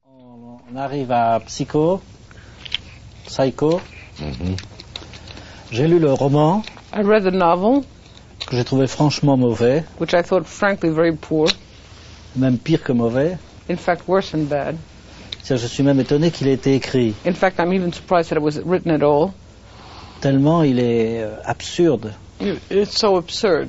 On arrive à Psycho. J'ai lu le roman. I read the novel, Que j'ai trouvé franchement mauvais, which I thought frankly very poor, même pire que mauvais. in fact worse than bad. Je suis même étonné qu'il ait été écrit, In fact, I'm even surprised that it was written at all. tellement il est absurde It's so absurd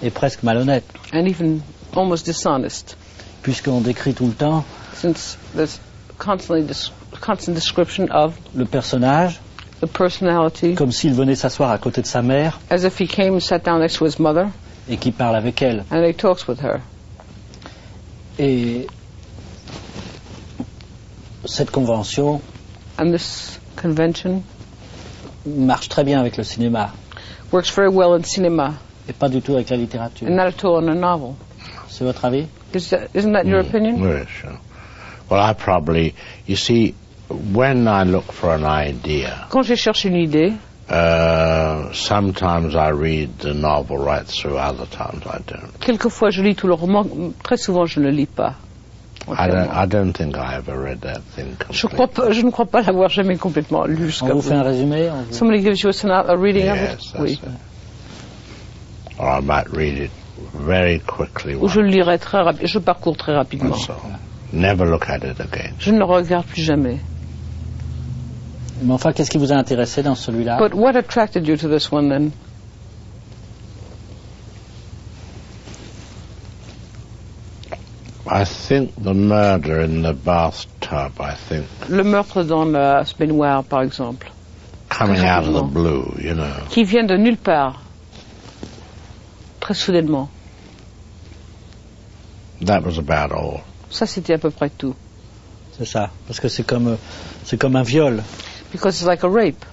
et presque malhonnête, and even almost dishonest, puisqu'on décrit tout le temps since there's constant description of le personnage the personality comme s'il venait s'asseoir à côté de sa mère as if he came and sat down next to his mother et qu'il parle avec elle. and he talks with her. Et cette convention And this convention marche très bien avec le cinéma works very well in cinema et pas du tout avec la littérature. and not at all in a novel. C'est votre avis? Isn't that your opinion? Yes, sure. Well, I probably, you see, when I look for an idea, Quand je cherche une idée, sometimes I read the novel right through, other times I don't. quelquefois je lis tout le roman, très souvent je ne le lis pas. I don't think I ever read that thing Je ne crois pas l'avoir jamais complètement lu On jusqu'à vous fait un résumé? Somebody gives you a reading Yes, of it? that's Oui. it. Or I might read it very quickly Ou je le once, lirai très rapidement, je parcours très rapidement. and so never look at it again. Je ne le regarde plus jamais. Mais enfin, qu'est-ce qui vous a intéressé dans celui-là? But what attracted you to this one then? I think the murder in the bathtub, Le meurtre dans la baignoire, par exemple, coming out of the blue, you know. qui vient de nulle part, très soudainement. That was about all. Ça, c'était à peu près tout. C'est ça, parce que c'est comme un viol. Because it's like a rape.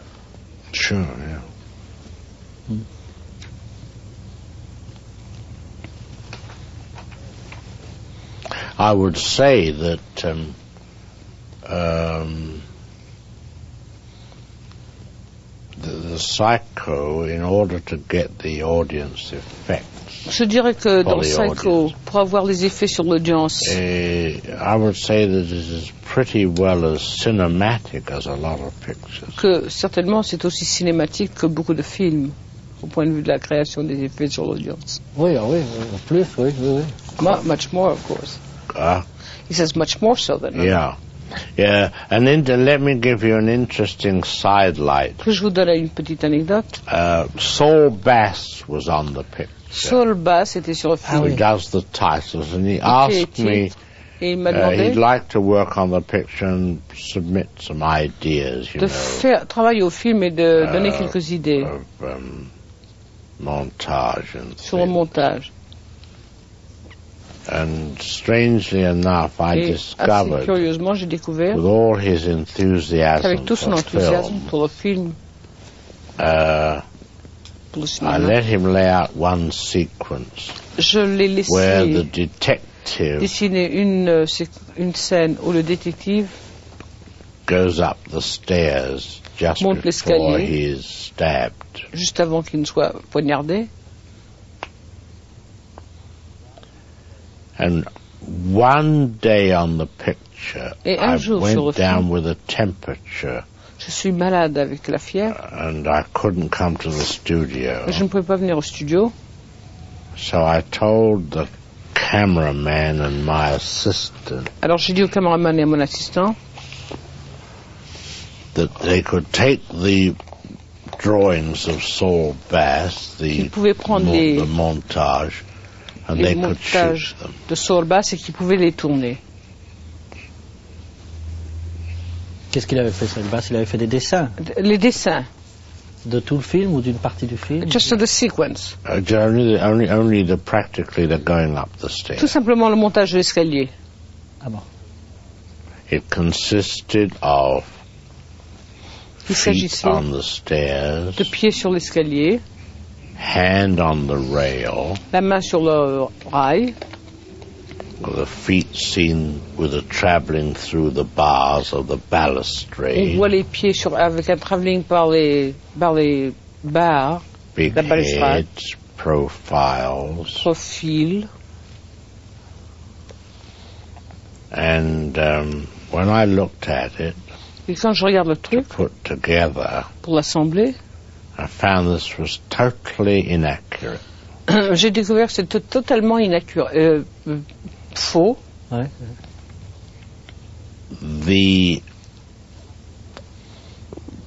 Sure, yeah. I would say that the Psycho, in order to get the audience effects, Je dirais que dans the Psycho, pour avoir les effets sur l'audience, I would say that it is pretty well as cinematic as a lot of pictures. que certainement c'est aussi cinématique que beaucoup de films, au point de vue de la création des effets sur l'audience. Oui, en plus, oui. Much more, of course. Ah. He says much more so than Yeah. Yeah, and let me give you an interesting sidelight. Que je vous donne une petite anecdote. Saul Bass was on the picture. Saul Bass était sur le film. He does the titles, and he asked me, Et il m'a demandé he'd like to work on the picture and submit some ideas, you de know. faire travailler au film et de donner quelques idées Of, montage and sur le montage. And strangely enough, I Et assez discovered, curieusement, j'ai découvert with all his enthusiasm qu'avec tout son for enthousiasme film, pour le film, pour le I cinéma, let him lay out one sequence je l'ai where the laissé detective dessiner une scène où le détective goes up the stairs just monte before l'escalier. he is stabbed. juste avant qu'il ne soit poignardé. And one day on the picture, Et un I jour sur le went down film, with a temperature je suis malade avec la fièvre, and I couldn't come to the studio. je ne pouvais pas venir au studio. So I told the cameraman and my assistant Alors j'ai dit au caméraman et à mon assistant that they could take the drawings of Saul Bass, qu'ils pouvaient prendre les the montage, and they could shoot montages them. de Saul Bass et qu'ils pouvaient les tourner. Qu'est-ce qu'il avait fait, Saul Bass? Il avait fait des dessins Les dessins, de tout le film ou d'une partie du film? just the sequence. Only practically the going up the stairs. Tout simplement le montage de l'escalier. Ah bon. It consisted of Il feet s'agissait on the stairs, de pieds sur l'escalier, hand on the rail, la main sur le rail, the feet seen with a travelling through the bars of the on balustrade, voit les pieds avec un travelling par les barres, big la balustrade, heads, profiles, profil. and when I looked at it Et quand je regarde le to truc, put together, pour l'assembler, I found this was totally inaccurate. j'ai découvert que c'était totalement faux. Ouais.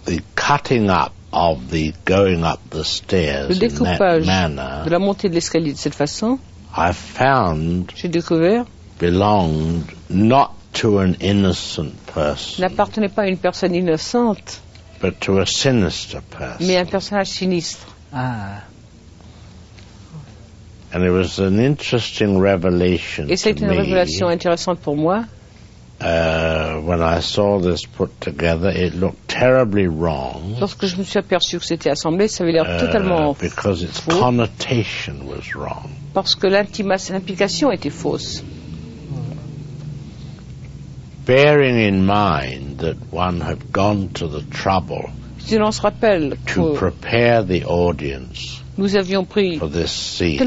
The cutting up of the going up the Le stairs in that découpage de manner, la montée de l'escalier de cette façon, I found j'ai découvert, belonged not to an innocent person, n'appartenait pas à une personne innocente, but to a sinister person. mais à un personnage sinistre. Ah, And it was an interesting revelation Et c'est to une révélation me. intéressante pour moi. When I saw this put together, it looked terribly wrong Lorsque je me suis aperçu que c'était assemblé, ça avait l'air totalement because its faux, connotation was wrong. parce que l'implication était fausse. Bearing in mind that one had gone to the trouble Si l'on se rappelle to que prepare the audience nous avions pris for this scene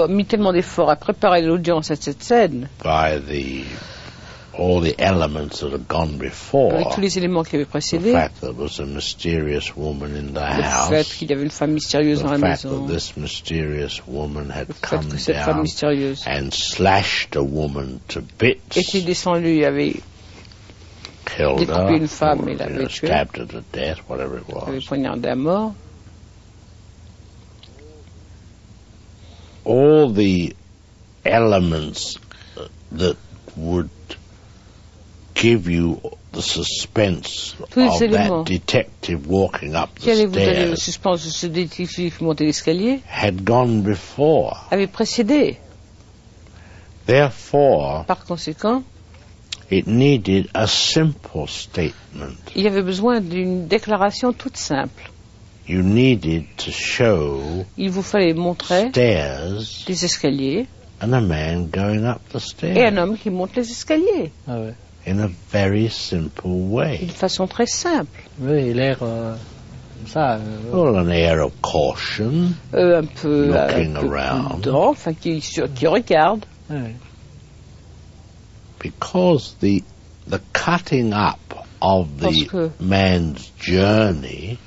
mis tellement d'efforts à préparer l'audience à cette scène, by all the elements that had gone before, avec tous les éléments qui avaient the précédé, fact that there was a mysterious woman in the le fait house, qu'il y avait une femme mystérieuse dans the la fact maison, that this mysterious woman had le fait come que cette femme down mystérieuse and slashed a woman to bits, était descendue, avait killed découpé her, une femme or, et l'avait tuée, stabbed her to death, whatever it avait was. poignardé à mort. All the elements that would give you the suspense Tous les of éléments that detective walking up Qui the allait vous donner le stairs suspense de ce détective qui montait l'escalier had gone before. avait précédé. Therefore, Par conséquent, it needed a simple statement. il y avait besoin d'une déclaration toute simple. You needed to show Il vous fallait montrer stairs des escaliers and a man going up the et un stairs homme qui monte les escaliers ah ouais. in a very simple way. d'une façon très simple. Oui, l'air comme ça. Well, an air of caution, Un peu Looking around. prudent, enfin qui regarde. Ouais. because the cutting up of Parce the que man's journey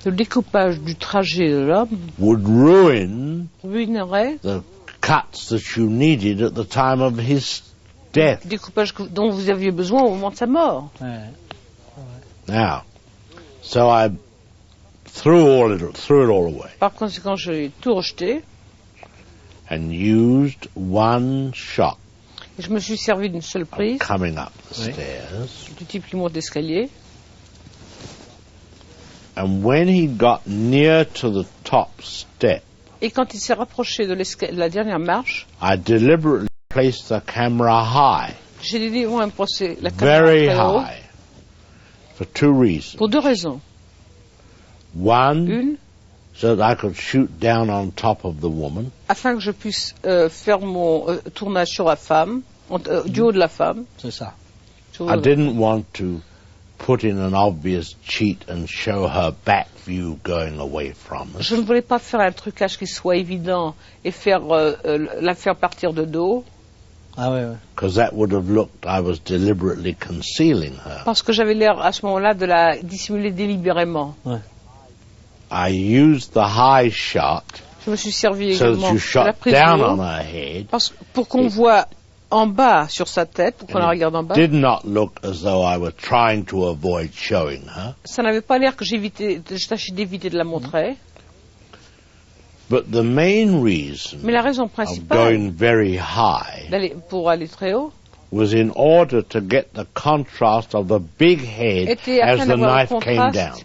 le découpage du trajet de l'homme would ruin ruinerait the cuts that you needed at the time of his death. le découpage dont vous aviez besoin au moment de sa mort. Ouais. Now, so I threw it all away Par conséquent, j'ai tout rejeté and used one shot et je me suis servi d'une seule prise coming up the Oui. stairs. du type qui monte l'escalier. And when he got near to the top step, Et quand il s'est rapproché de la dernière marche, I deliberately placed the camera high, j'ai délibérément posé la caméra very très haut high, for two reasons. pour deux raisons. One, Une, so that I could shoot down on top of the woman. afin que je puisse faire mon tournage sur la femme, du haut de la femme. C'est ça. Sur I le- didn't want to put in an obvious cheat and show her back view going away from us. Je ne voulais pas faire un trucage qui soit évident et faire la faire partir de dos, Ah ouais, ouais. Because that would have looked, I was deliberately concealing her. parce que j'avais l'air à ce moment-là de la dissimuler délibérément. I used the high shot Je me suis servi so that également you de la shot prise down de on haut her head. pour qu'on voit en bas sur sa tête, pour qu'on la And regarde en it bas. did not look as though I were trying to avoid showing her. Ça n'avait pas l'air que je tâchais d'éviter de la montrer. But the main reason Mais la raison of principale going very high pour aller très haut was in order to get the contrast of the big head était as afin the d'avoir knife le came down. contraste,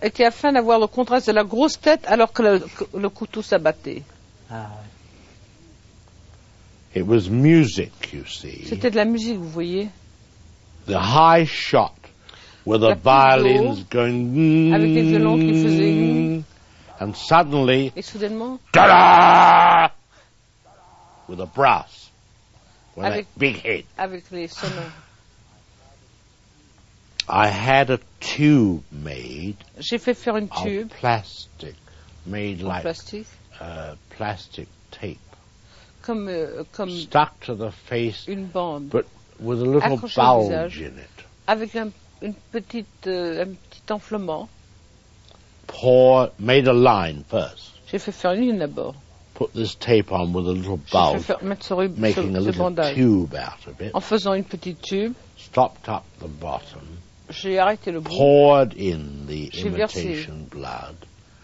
était afin d'avoir le contraste de la grosse tête alors que le couteau s'abattait. Ah ouais. It was music, you see. C'était de la musique, vous voyez, The high shot with the La prise de violins haut, going avec les violons qui faisaient and suddenly et soudainement, ta-da! With a brass with Avec- a big head. avec les sonnants. I had a tube made J'ai fait faire une of tube plastic, made en like plastique, plastic tape, comme stuck to the face, une bande, but with a little accroché au visage, bulge in it. avec un petit enflement. Made a line first. J'ai fait faire une ligne d'abord. Put this tape on with a little J'ai bulge, fait mettre making a ce little bandage. tube out of it. En faisant une petite tube, Stopped up the bottom. j'ai arrêté le bout. Poured in the J'ai versé imitation blood.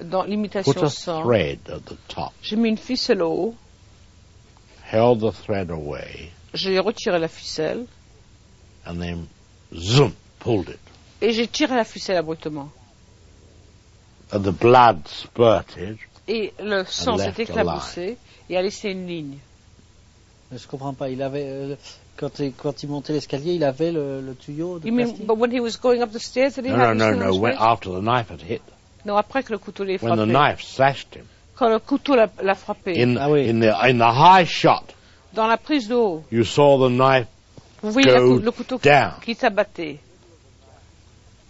dans Put l'imitation a sang. thread at the top. J'ai mis une ficelle au haut. Held the thread away. J'ai retiré la ficelle. And then, zoom, pulled it. Et j'ai tiré la ficelle abruptement. And the blood spurted. Et le sang s'est left a éclaboussé et a laissé une ligne. Je comprends pas. Il avait quand il montait l'escalier, il avait le tuyau de You mean, plastique. but when he was going up the stairs, did he No, have no, his no, fingers no. When, raised? after the knife had hit. Non, après que le couteau l'ait When the frappé. knife slashed him. Quand le couteau l'a frappé. Ah oui. In the high shot, Dans la prise de haut, you saw the knife vous voyez go le couteau down. qui s'abattait.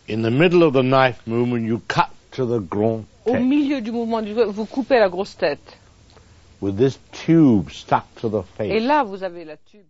In the middle of the knife movement, you cut to the grand Au tête milieu du mouvement du doigt, vous coupez la grosse tête. with this tube stuck to the Et face. là, vous avez la tube.